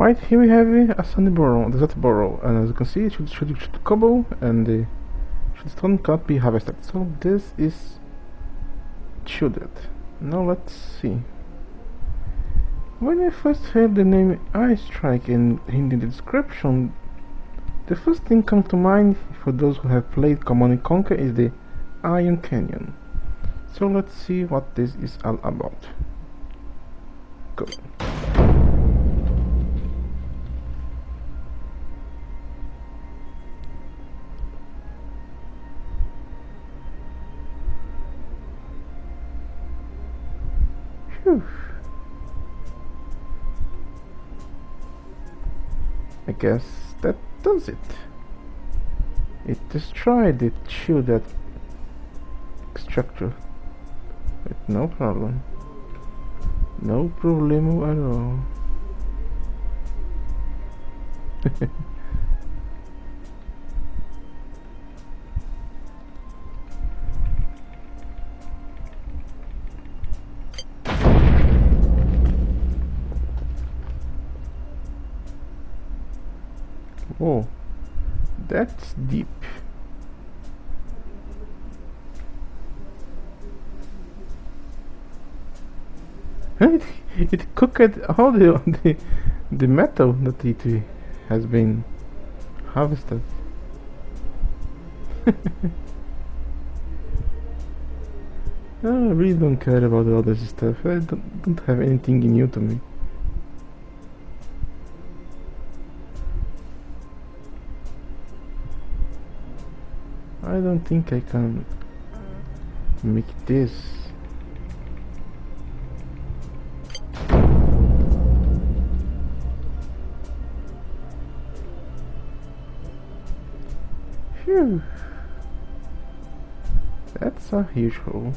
Right here we have a sandy burrow, a desert burrow, and as you can see it should cobble and the stone cannot be harvested. So this is shielded. Now let's see. When I first heard the name Ice Strike in the description, the first thing comes to mind for those who have played Command & Conquer is the Iron Canyon. So let's see what this is all about. Go. Phew. I guess that does it. It destroyed the shielded structure with no problem. No problemo at all. Oh, that's deep. It cooked all the metal that it has been harvested. I really don't care about all this stuff. I don't have anything new to me. I don't think I can make this. Phew. That's a huge hole.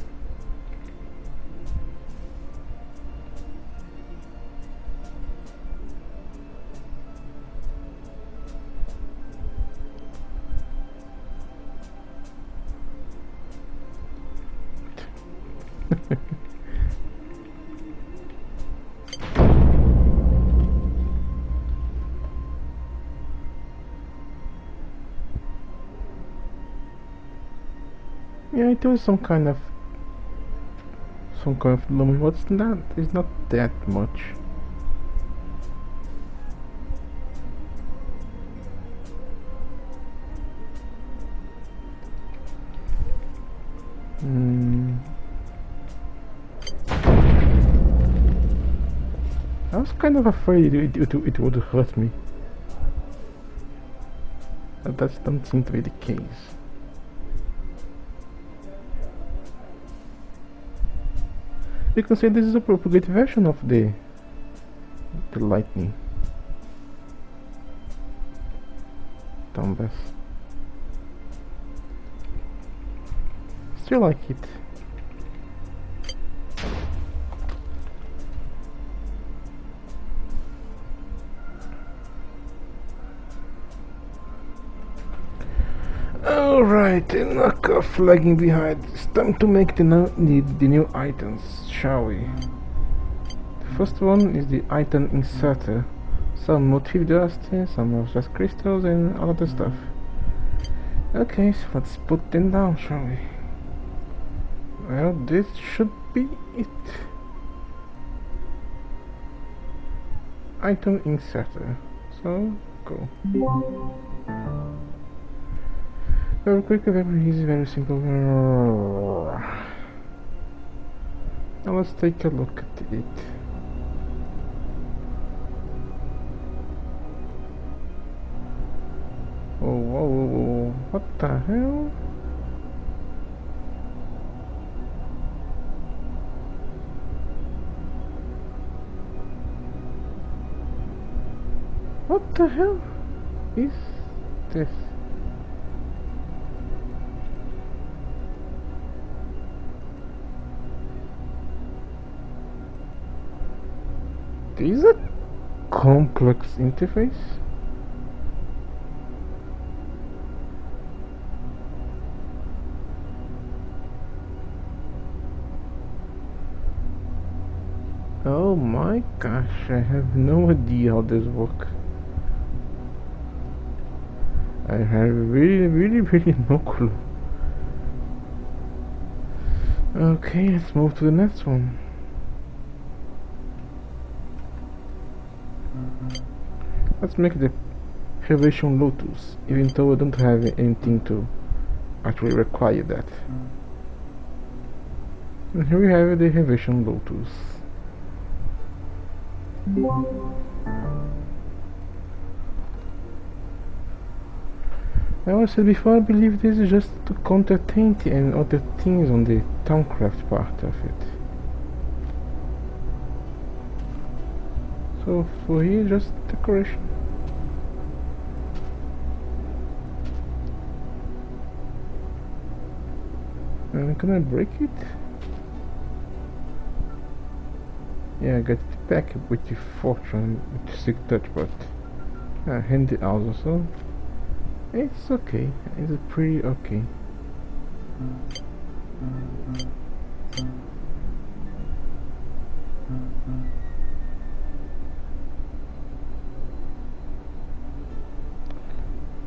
Yeah, it was some kind of lumen, but it's not that much. I was kind of afraid it would hurt me. But that doesn't seem to be the case. You can say this is a propagated version of the lightning. Dumbass. Still like it. Alright, enough of lagging behind. It's time to make the new items, shall we? The first one is the item inserter. Some motif dust, some of just crystals and all other stuff. Okay, so let's put them down, shall we? Well, this should be it. Item inserter. So, go. Very quick, very easy, very simple. Now let's take a look at it. Oh, whoa, whoa, whoa. What the hell? What the hell is this? This is a complex interface. Oh my gosh, I have no idea how this works. I have really no clue. Okay, let's move to the next one. Let's make the Revelation Lotus, even though I don't have anything to actually require that. And here we have the Revelation Lotus. As I said before, I believe this is just to counter taint and other things on the Towncraft part of it. So for here, just decoration. And can I break it? Yeah, I got it back with the fortune, with the sick touch, but handy also. It's okay. It's pretty okay.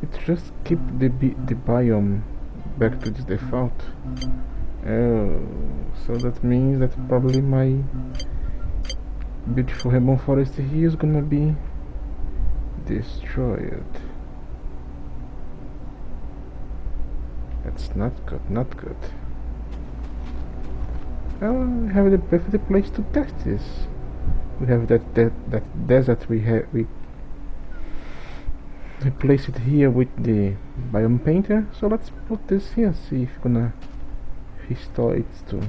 It just keep the biome back to its default. Oh, so that means that probably my beautiful reborn forest here is gonna be destroyed. That's not good, not good. Well, we have the perfect place to test this. We have that desert we place it here with the biome painter. So let's put this here, see if we're gonna restore it to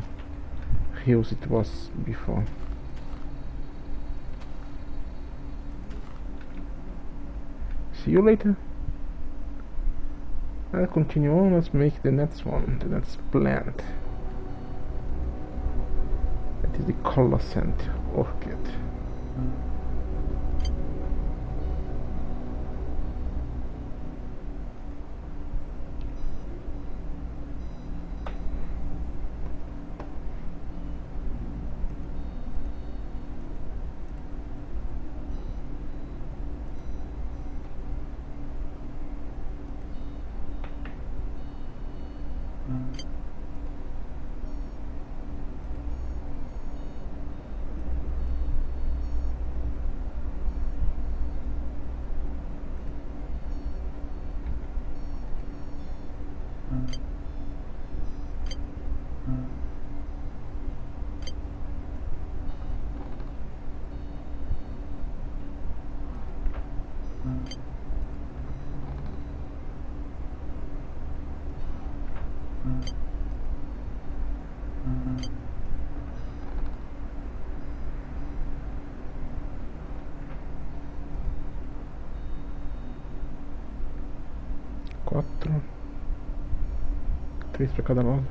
hills it was before. See you later. I'll continue on. Let's make the next one, the next plant. That is the Coloscent Orchid. Quatro, 3 para cada lado.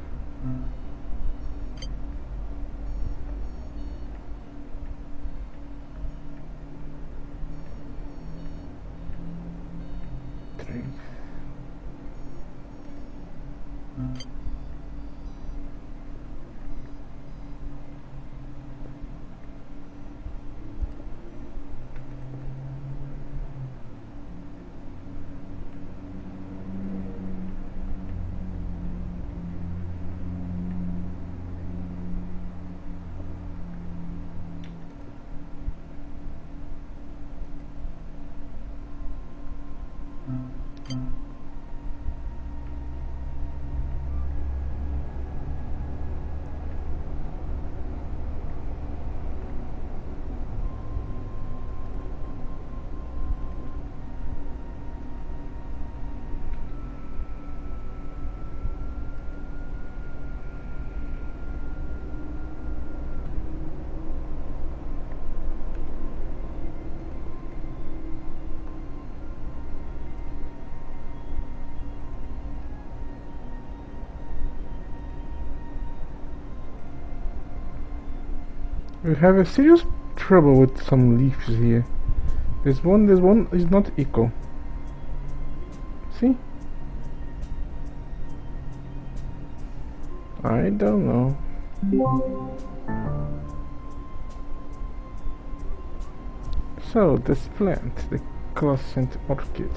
We have a serious trouble with some leaves here. This one is not equal. See? I don't know. So this plant, the crescent orchid.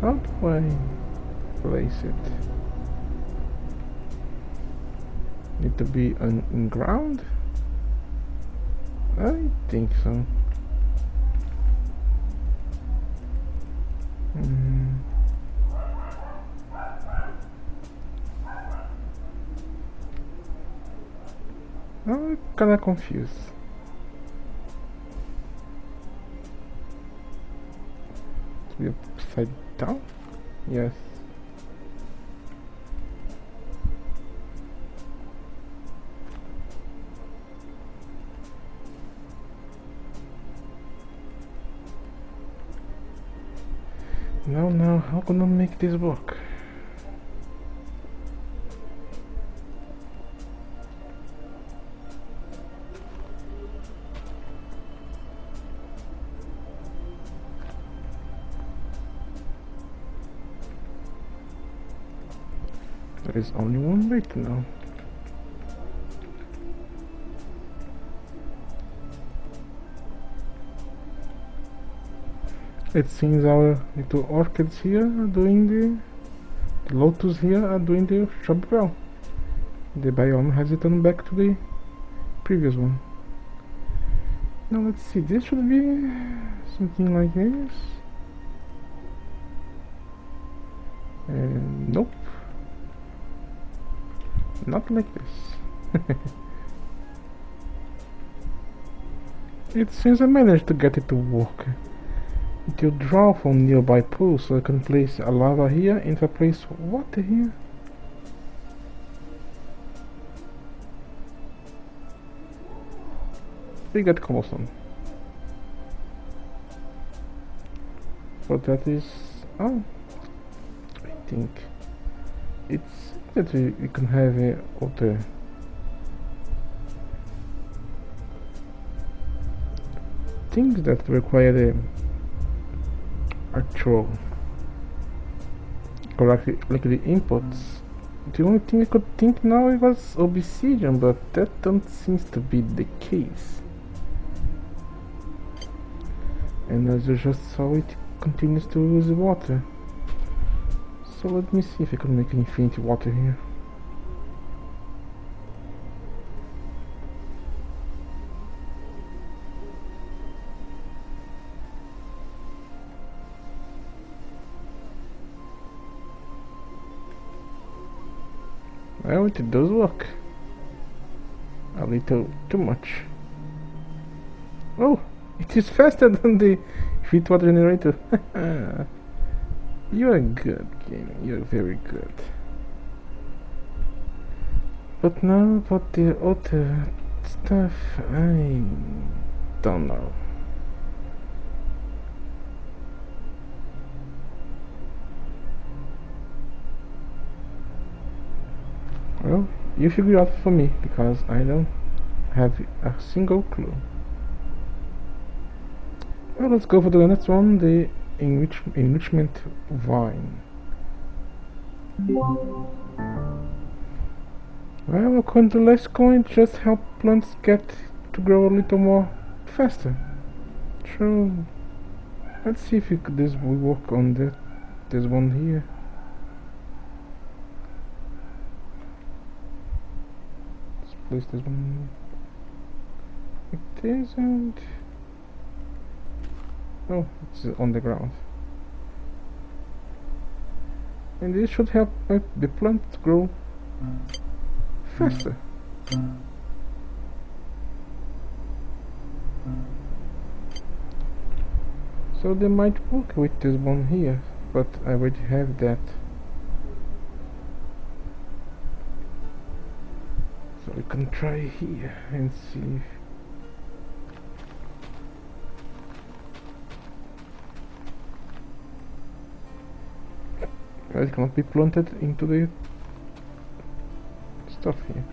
How do I place it? Need to be in ground? I think so. I'm kinda confused. To be upside down? Yes. Now, how can I make this work? There is only one way to know. It seems our little orchids here are doing the lotus here are doing the job well. The biome has returned back to the previous one. Now let's see, this should be something like this. Nope. Not like this. It seems I managed to get it to work. To draw from nearby pools, so I can place a lava here and place water here. We got cobblestone. But that is... oh, I think it's that we can have other things that require the actual correctly like the inputs. The only thing I could think now was obsidian, but that don't seems to be the case. And as you just saw, it continues to lose water. So let me see if I can make infinity water here. Well, it does work. A little too much. Oh, it is faster than the feed water generator. You are good, game. You are very good. But now about the other stuff, I don't know. Well, you figure it out for me, because I don't have a single clue. Well, let's go for the next one, the enrichment vine. Well, according to last coin, just help plants get to grow a little more faster. Sure. Let's see if this will work on this one here. Place this one like this, and oh, it's on the ground, and this should help the plant grow faster. So they might work with this one here, but I already have that. So we can try here and see if it cannot be planted into the stuff here.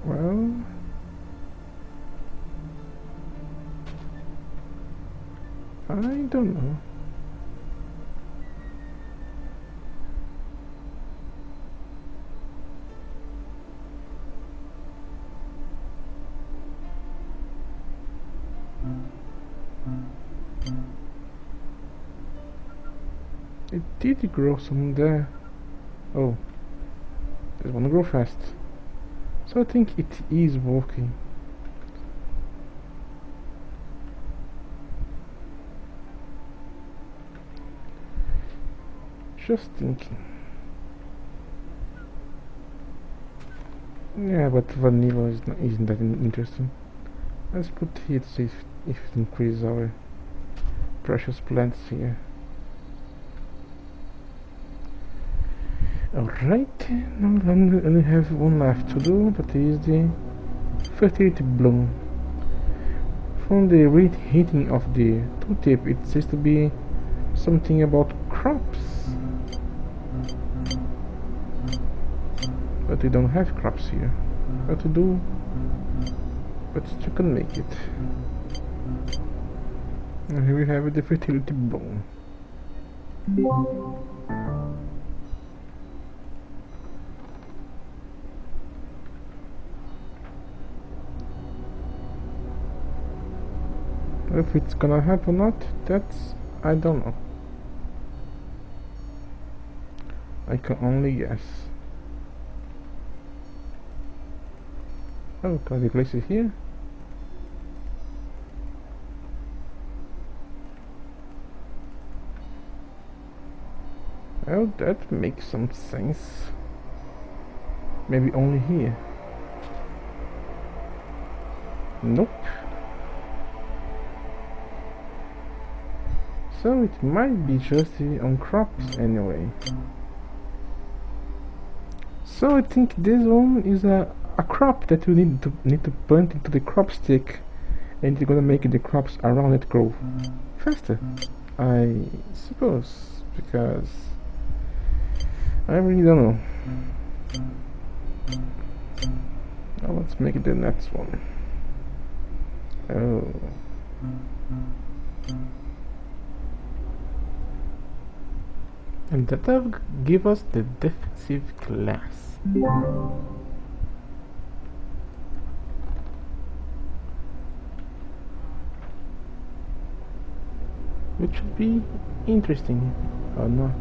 Well, I don't know. It did grow some there. Oh, this one grow fast. So I think it is working. Just thinking. Yeah, but vanilla isn't that interesting. Let's put here to see if it increases our precious plants here. Alright, now I only have one left to do, that is the fertility bloom. From the reheating of the tooltip, it seems to be something about crops. But we don't have crops here. What to do? But you can make it. And here we have the fertility bloom. If it's gonna happen or not, that's... I don't know. I can only guess. Oh, can I place it here? Oh, that makes some sense. Maybe only here. Nope. So it might be just on crops anyway. So I think this one is a crop that you need to plant into the crop stick, and you're gonna make the crops around it grow faster, I suppose, because I really don't know. Now let's make the next one. Oh. And that will give us the defensive class. Which should be interesting or not.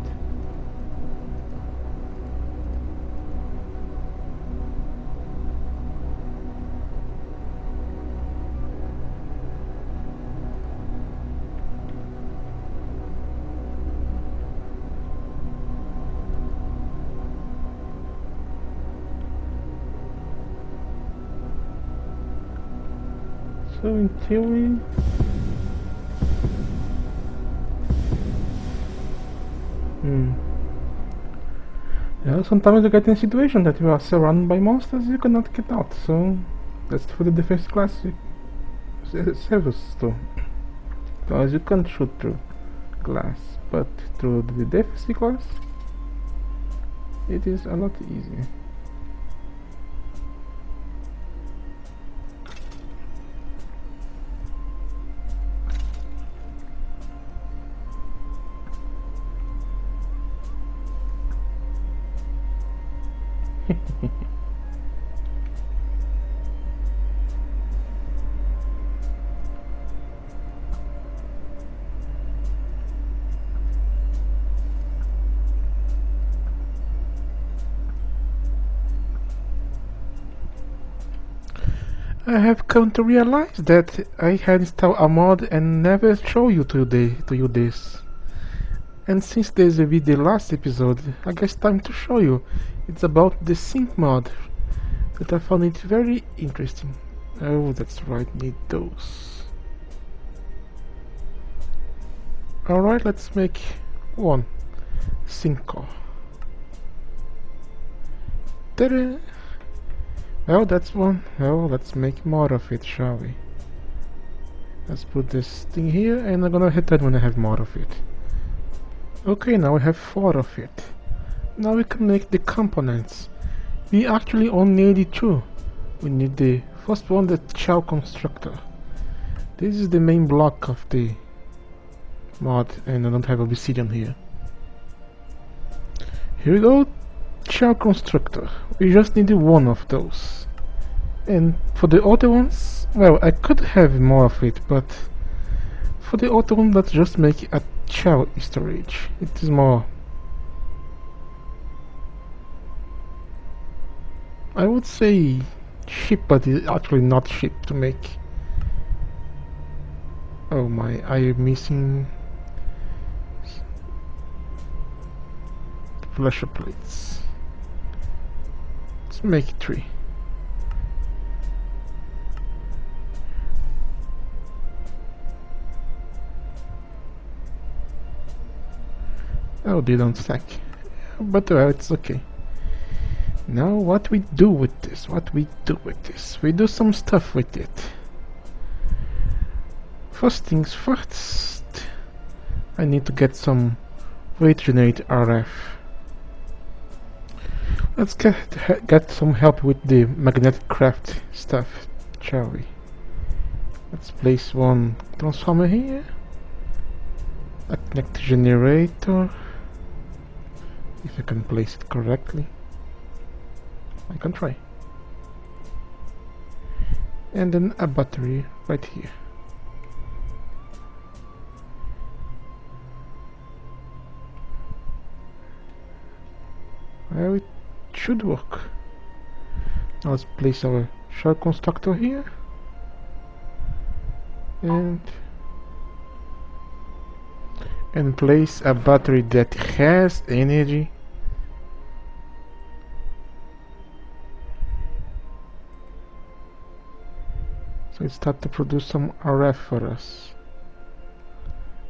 So in theory, yeah, sometimes you get in a situation that you are surrounded by monsters you cannot get out, so that's for the defense class serves to. Because you can't shoot through glass, but through the defense class it is a lot easier. I have come to realize that I had installed a mod and never show you this. And since this will be the last episode, I guess time to show you. It's about the sync mod that I found it very interesting. Oh, that's right, need those. Alright, let's make one sync core. Ta-da! Well, that's one. Well, let's make more of it, shall we? Let's put this thing here, and I'm gonna hit that when I have more of it. Okay, now we have 4 of it. Now we can make the components. We actually only need 2. we need the first one, the child constructor. This is the main block of the mod, and I don't have obsidian here. Here we go, child constructor. We just need one of those. And for the other ones, well, I could have more of it, but for the other one, let's just make a child storage. It is more, I would say, cheap, but it's actually not cheap to make. Oh my, I am missing pressure plates. Let's make 3. Oh, they don't stack, but it's okay. Now what we do with this? We do some stuff with it. First things first, I need to get some way to generate RF. Let's get some help with the magnetic craft stuff, shall we? Let's place one transformer here. I connect the generator. If I can place it correctly. I can try. And then a battery right here. Well, it should work. Now let's place our shell constructor here. And place a battery that has energy. So it starts to produce some RF for us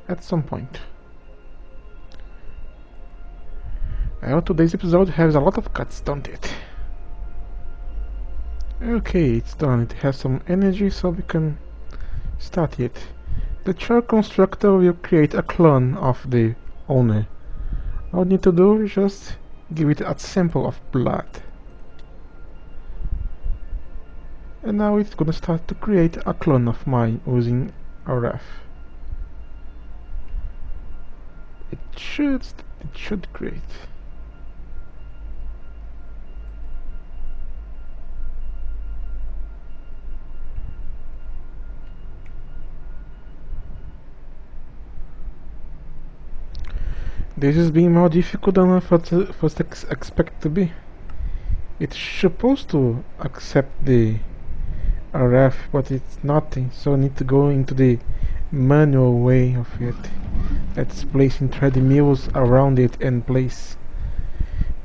at some point. Well, today's episode has a lot of cuts, don't it? Okay, it's done. It has some energy, so we can start it. The child constructor will create a clone of the owner. All we need to do is just give it a sample of blood. And now it's gonna start to create a clone of mine using RF. It should create. This is being more difficult than I first expect to be. It's supposed to accept the RF, but it's nothing, so I need to go into the manual way of it. That's placing treadmills around it and place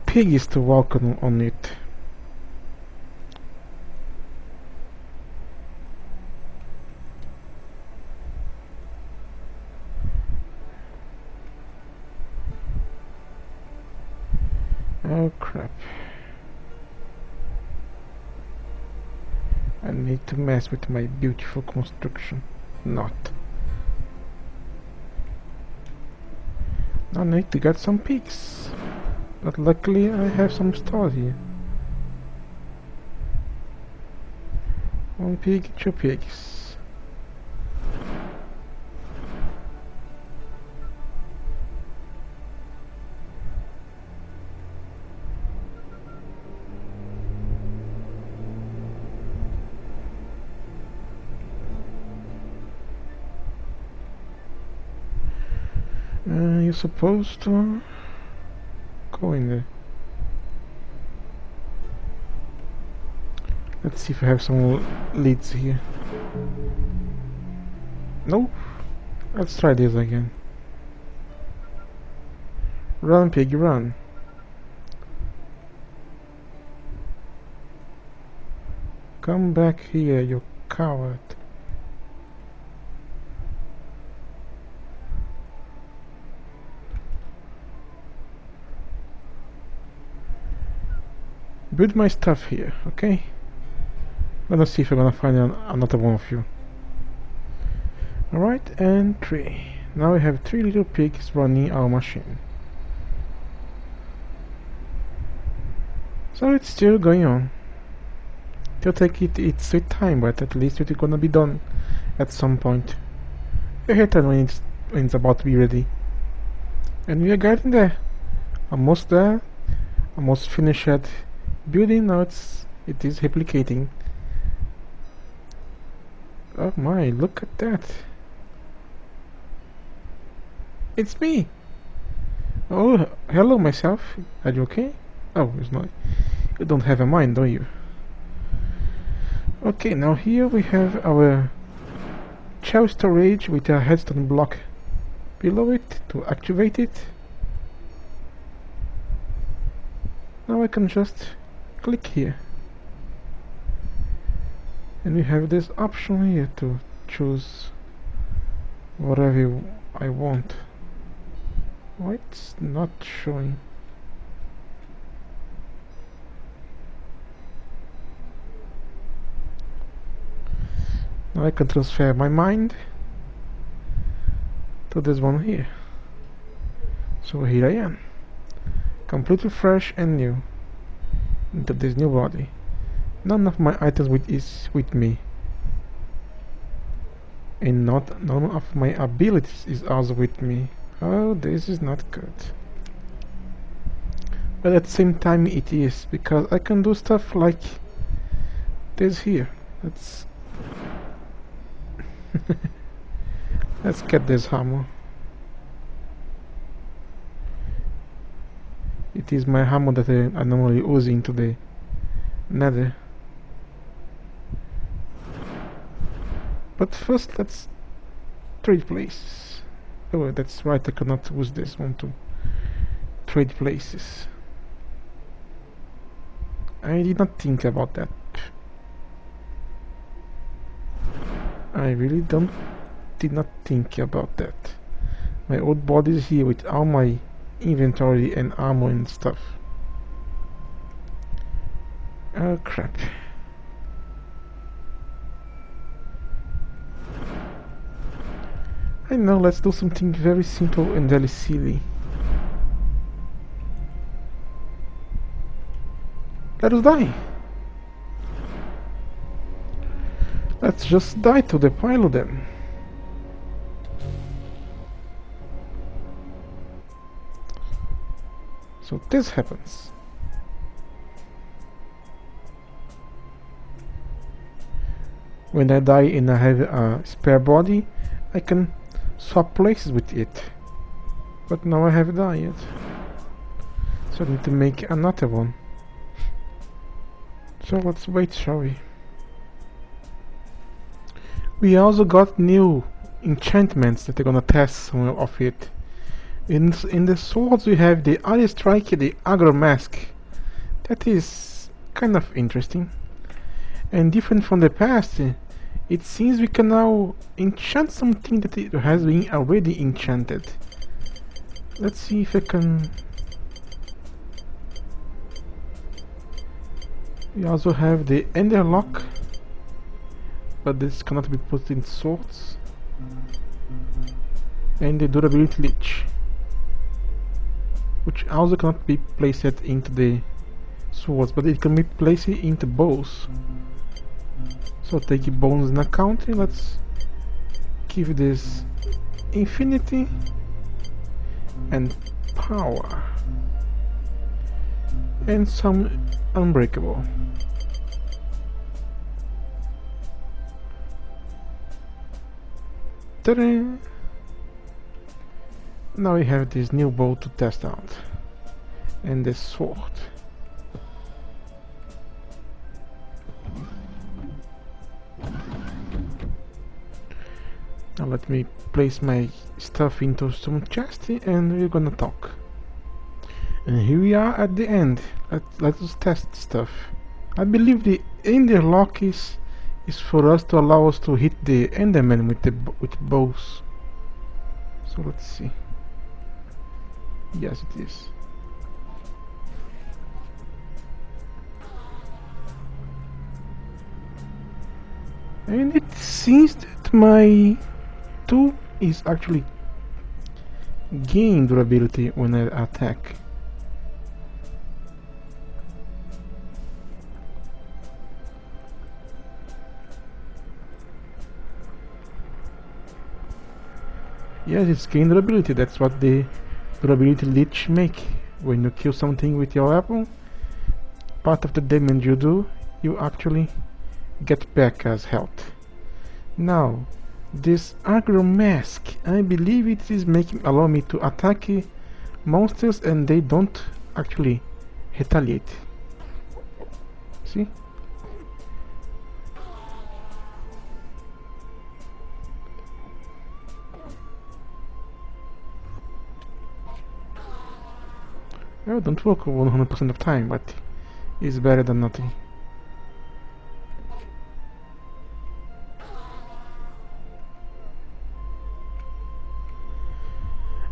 pigs to walk on it. Oh crap. I need to mess with my beautiful construction. Not. I need to get some pigs. But luckily I have some stores here. 1 pig, 2 pigs. You're supposed to go in there. Let's see if I have some leads here. Nope. Let's try this again. Run, pig, run. Come back here, you coward. Build my stuff here, okay? Let's see if I'm gonna find another one of you. Alright, and 3. Now we have 3 little pigs running our machine. So it's still going on. It'll take its sweet time, but at least it's gonna be done at some point. You hit it when it's about to be ready. And we are getting there. Almost there. Almost finished building. Now it is replicating. Oh my, look at that. It's me. Oh, hello myself. Are you okay? Oh, it's not. You don't have a mind, do you? Okay, now here we have our shell storage with a redstone block below it to activate it. Now I can just click here. And we have this option here to choose whatever I want. Why it's not showing? Now I can transfer my mind to this one here. So here I am, completely fresh and new, into this new body. None of my items is with me, and none of my abilities is also with me. Oh, this is not good. But at the same time it is, because I can do stuff like this here. Let's get this hammer. It is my hammer that I normally use into the nether. But first let's trade places. Oh, that's right, I cannot use this one to trade places. I did not think about that. I really did not think about that. My old body is here with all my inventory and armor and stuff. Oh crap. I know, let's do something very simple and very silly. Let us die. Let's just die to the pile then. So this happens. When I die and I have a spare body, I can swap places with it. But now I have died. So I need to make another one. So let's wait, shall we? We also got new enchantments that are gonna test some of it. In the swords we have the Iron Strike, the Agro Mask. That is kind of interesting. And different from the past, it seems we can now enchant something that it has been already enchanted. Let's see if I can... We also have the Ender Lock, but this cannot be put in swords. And the Durability Leech, which also cannot be placed into the swords, but it can be placed into bows. So take bones in account. Let's give this infinity and power and some unbreakable. Ta-da! Now we have this new bow to test out, and this sword. Now let me place my stuff into some chest and we're gonna talk. And here we are at the end. Let us test stuff. I believe the Ender Lock is for us to allow us to hit the Enderman with bows. So let's see. Yes, it is. And it seems that my tool is actually gain durability when I attack. Yes, it's gain durability. That's what the durability leech make. When you kill something with your weapon, part of the damage you do, you actually get back as health. Now, this aggro mask, I believe it is making allow me to attack monsters and they don't actually retaliate. See? Well, don't work 100% of time, but it's better than nothing.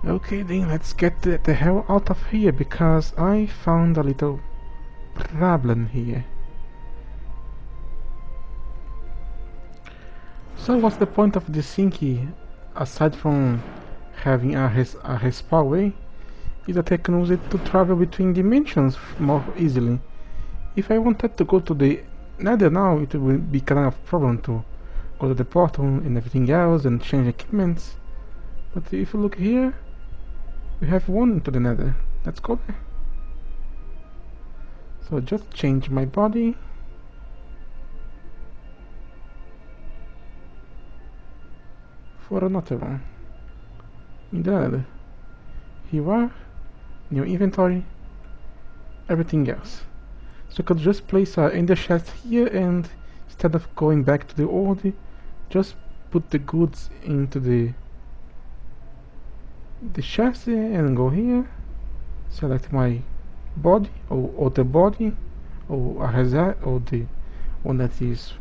Okay, then let's get the hell out of here because I found a little problem here. So what's the point of the Sinky aside from having a respawn way? Is that I can use it to travel between dimensions more easily. If I wanted to go to the Nether now, it would be kind of problem to go to the portal and everything else and change equipments. But if you look here, we have one to the Nether. Let's go there. So just change my body. For another one. In the Nether. Here you are. New inventory. Everything else. So I could just place a ender chest here and instead of going back to the old, just put the goods into the chest and go here. Select my body or the body or a hazard or the one that is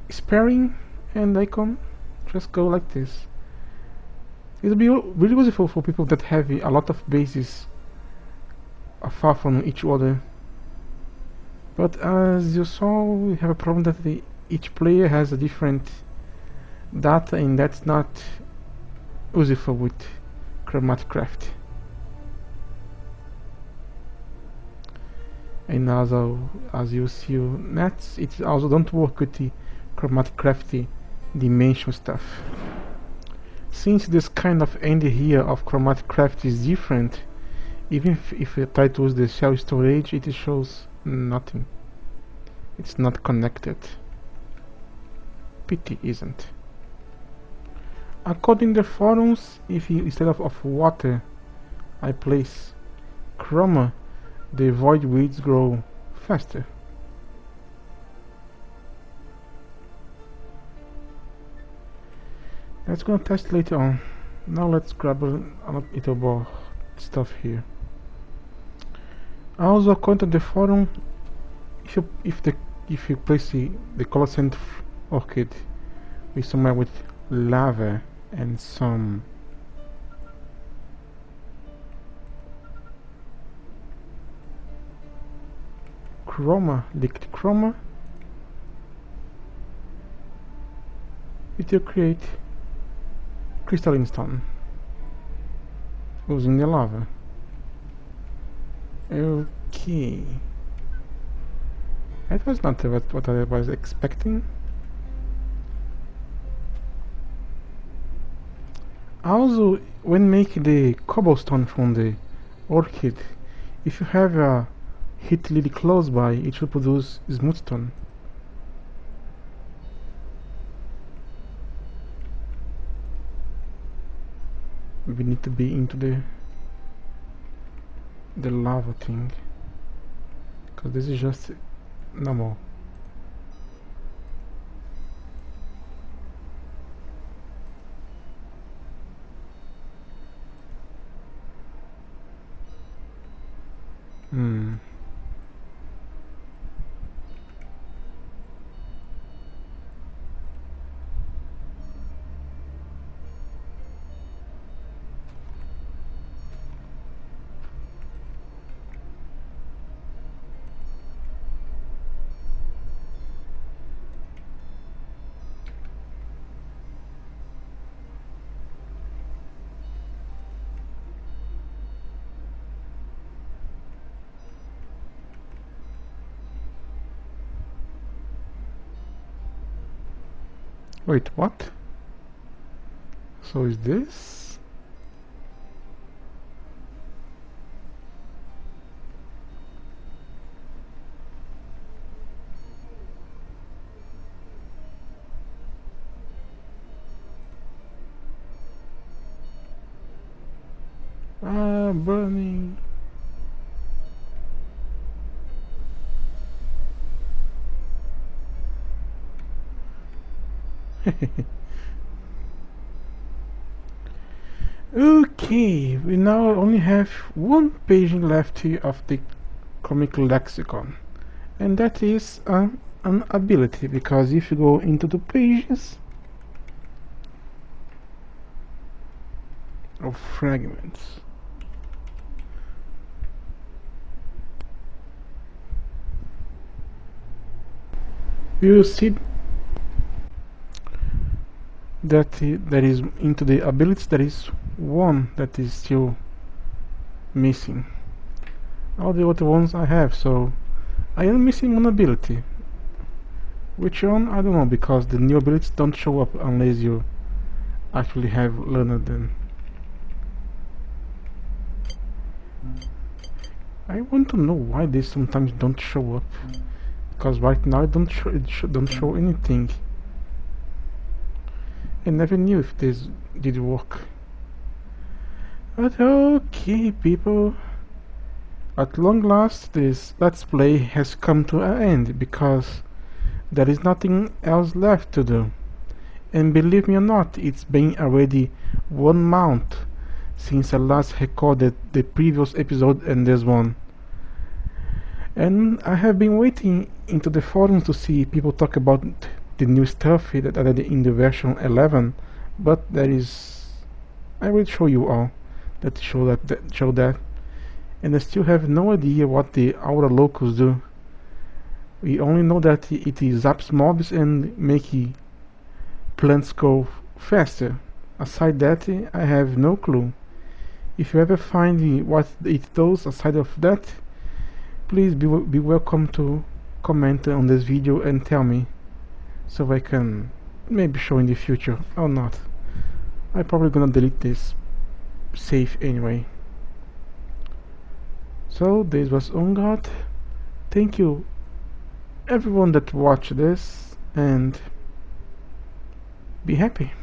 sparing, and I can just go like this. It'll be really useful for people that have a lot of bases far from each other. But as you saw, we have a problem that each player has a different data, and that's not useful with Chromatic Craft. And also, as you see nets, it also don't work with the Chromatic Craft dimension stuff. Since this kind of end here of Chromatic Craft is different, even if you try to use the shell storage, it shows nothing. It's not connected. Pity isn't. According to the forums, if you, instead of water I place chroma, the void weeds grow faster. Let's go test later on. Now let's grab a little more stuff here. Also, according to the forum, if you place the coloscent orchid with somewhere with lava and some liquid chroma, it will create crystalline stone using the lava. Okay, that was not what I was expecting. Also, when making the cobblestone from the orchid, if you have a heat lily close by, it will produce smooth stone. We need to be into the lava thing, because this is just normal. Wait, what? So is this? Ah, burning. Okay, we now only have one page left here of the comic lexicon, and that is an ability, because if you go into the pages of fragments, you will see that there is, into the abilities, there is one that is still missing. All the other ones I have, so I am missing one ability. Which one? I don't know, because the new abilities don't show up unless you actually have learned them. I want to know why they sometimes don't show up, because right now it don't show anything. I never knew if this did work. But okay, people, at long last this Let's Play has come to an end, because there is nothing else left to do. And believe me or not, it's been already 1 month since I last recorded the previous episode and this one. And I have been waiting into the forums to see people talk about the new stuff that added in the version 11, but there is... I will show you all that show that, and I still have no idea what the outer locus do. We only know that it zaps mobs and makes plants go faster. Aside that, I have no clue. If you ever find what it does aside of that, please be welcome to comment on this video and tell me, so I can maybe show in the future or not. I'm probably gonna delete this save anyway. So this was On God. Thank you everyone that watched this, and be happy.